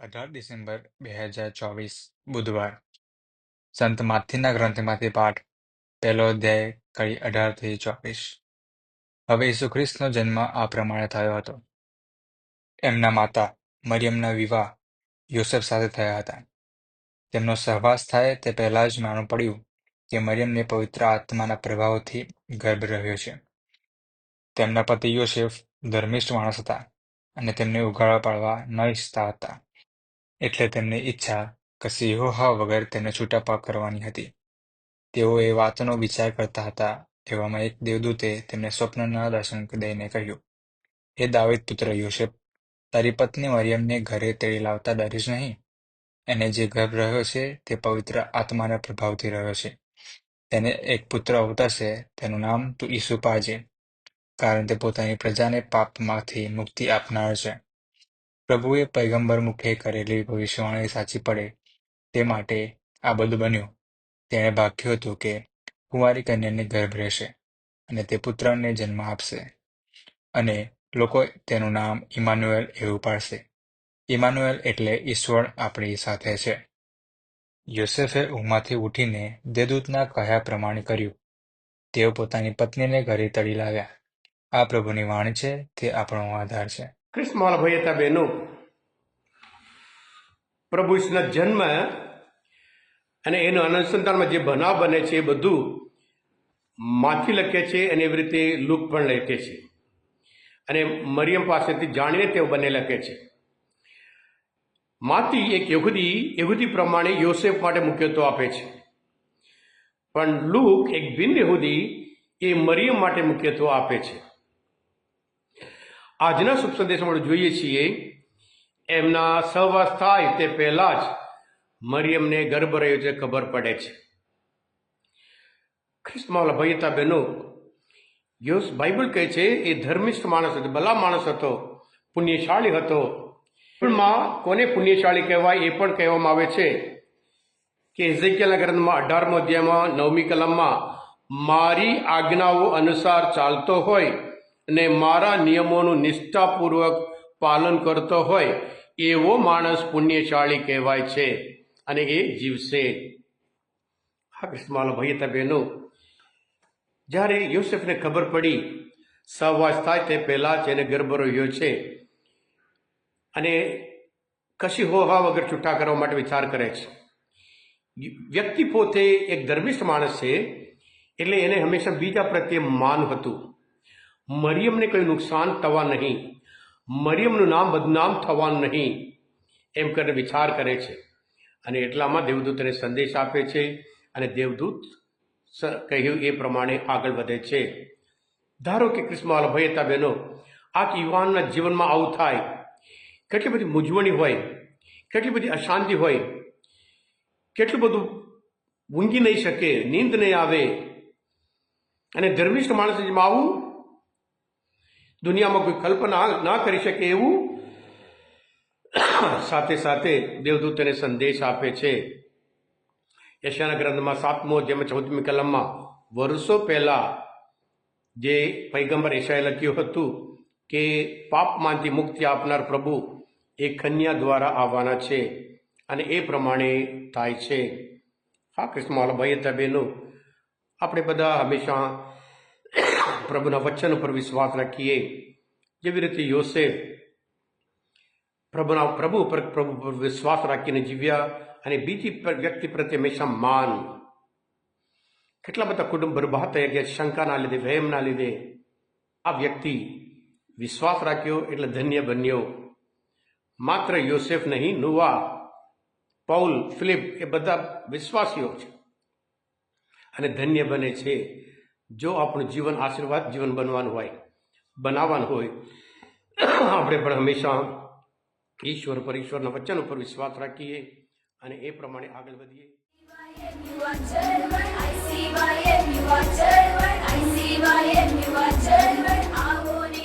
18 December 2024 બુધવાર સંત માથીના ગ્રંથમાંથી પાઠ પહેલો અધ્યાય કડી 18-24 હવે ઈસુ ખ્રિસ્તનો જન્મ આ પ્રમાણે થયો હતો. એમના માતા મરિયમના વિવાહ યોસેફ સાથે થયા હતા. તેમનો સહવાસ થાય તે પહેલા જ માલુમ પડ્યું કે મરિયમને પવિત્ર આત્માના પ્રભાવથી ગર્ભ રહ્યો છે. તેમના પતિ યોસેફ ધર્મિષ્ઠ માણસ હતા અને તેમને ઉઘાડા પાડવા ન ઈચ્છતા હતા. એટલે તેમની ઈચ્છા કશી હોહા વગર તેને છૂટા કરવાની હતી. તેઓ એ વાતનો વિચાર કરતા હતા. એવામાં એક દેવદૂતે તેમને સ્વપ્નના દર્શન દઈને કહ્યું, હે દાવીદ પુત્ર યોસેફ, તારી પત્ની મરિયમને ઘરે તેડી લાવતા ડરીશ નહીં. એને જે ગર્ભ રહ્યો છે તે પવિત્ર આત્માના પ્રભાવથી રહ્યો છે. તેને એક પુત્ર અવતરશે, તેનું નામ તું ઈસુ પાડજે, કારણ તે પોતાની પ્રજાને પાપમાંથી મુક્તિ આપનાર છે. પ્રભુએ પૈગંબર મુખે કરેલી ભવિષ્યવાણી સાચી પડે તે માટે આ બધું બન્યું. તેણે ભાગ્યું હતું કે કુંવારી કન્યાને ગર્ભ રહેશે અને તે પુત્રને જન્મ આપશે અને લોકો તેનું નામ ઇમાનુએલ એવું પાડશે. ઇમાનુએલ એટલે ઈશ્વર આપણી સાથે છે. યોસેફે ઊંઘમાંથી ઉઠીને દેવદૂતના કહ્યા પ્રમાણે કર્યું. તેઓ પોતાની પત્નીને ઘરે તળી લાવ્યા. આ પ્રભુની વાણી છે, તે આપણો આધાર છે. ક્રિસ્મસ ભાઈ હતા બહેનો, પ્રભુ ઈસુના જન્મ અને એનો અનુસંધાનમાં જે બનાવ બને છે એ બધું માથી લખે છે અને એવી રીતે લૂક પણ લખે છે અને મરિયમ પાસેથી જાણીને તેઓ બંને લખે છે. માથી એક યહૂદી પ્રમાણે યોસેફ માટે મુખ્યત્વ આપે છે, પણ લૂક એક બિન યહૂદી એ મરિયમ માટે મુખ્યત્વ આપે છે. આજના શુભ સંદેશમાં જોઈએ છીએ એમના સહવાસ થાય તે પહેલા જ મરિયમને ગર્ભ રહ્યો છે ખબર પડે છે. ખ્રિસ્તમાં ભાઈ હતા બહેનો, બાઇબલ કહે છે એ ધર્મિષ્ઠ માણસ હતો, ભલા માણસ હતો, પુણ્યશાળી હતો. બાઇબલમાં કોને પુણ્યશાળી કહેવાય એ પણ કહેવામાં આવે છે કે હેઝેકિયલના ગ્રંથમાં 18મો અધ્યાયમાં 9મી કલમમાં મારી આજ્ઞાઓ અનુસાર ચાલતો હોય અને મારા નિયમોનું નિષ્ઠાપૂર્વક પાલન કરતો હોય એવો માણસ પુણ્યશાળી કહેવાય છે અને એ જીવશે. હા ક્રિસ્મસ ભાઈ હતા બહેનો, જ્યારે યોસેફને ખબર પડી સહવાસ થાય તે પહેલાં જ એને ગર્ભ રહ્યો છે અને કશી હોહા વગર છૂટા કરવા માટે વિચાર કરે છે. વ્યક્તિ પોતે એક ધર્મિષ્ઠ માણસ છે એટલે એને હંમેશા બીજા પ્રત્યે માન હતું. મરિયમને કોઈ નુકસાન થવા નહીં, મરિયમનું નામ બદનામ થવાનું નહીં એમ કરીને વિચાર કરે છે અને એટલામાં દેવદૂતને સંદેશ આપે છે અને દેવદૂત કહ્યું એ પ્રમાણે આગળ વધે છે. ધારો કે ક્રિસ્મસ ભાઈ હતા બહેનો, આ યુવાનના જીવનમાં આવું થાય, કેટલી બધી મૂંઝવણી હોય, કેટલી બધી અશાંતિ હોય, કેટલું બધું ઊંઘી નહીં શકે, નીંદ નહીં આવે અને ધર્મિષ્ઠ માણસ જેમાં આવું દુનિયામાં કોઈ કલ્પના ના કરી શકે એવું સાથે સાથે દેવદૂત તેને સંદેશ આપે છે. યશાયાના ગ્રંથમાં 7મો અધ્યાયમાં 14મી કલમમાં વર્ષો પહેલા જે પૈગંબર યશાયાએ લખ્યું હતું કે પાપમાંથી મુક્તિ આપનાર પ્રભુ એ કન્યા દ્વારા આવવાના છે અને એ પ્રમાણે થાય છે. હા ક્રિસ્મસ ભાઈ હતા બહેનો, આપણે બધા હંમેશા પ્રભુના વચન ઉપર વિશ્વાસ રાખીએ. જેવી રીતે યોસેફ પ્રભુ ઉપર વિશ્વાસ રાખીને જીવ્યા અને બીજી વ્યક્તિ પ્રત્યે હંમેશા માન. કેટલા બધા કુટુંબ બરબાદ થઈ ગયા શંકાના લીધે, વહેમના લીધે. આ વ્યક્તિ વિશ્વાસ રાખ્યો એટલે ધન્ય બન્યો. માત્ર યોસેફ નહીં, નોવા, પૌલ, ફિલિપ એ બધા વિશ્વાસીઓ છે અને ધન્ય બને છે. જો આપણું જીવન આશીર્વાદ જીવન બનાવવાનું હોય આપણે પણ હંમેશા ઈશ્વરના વચન ઉપર વિશ્વાસ રાખીએ અને એ પ્રમાણે આગળ વધીએ. You are German, I see why you are German, I see why you are German, I want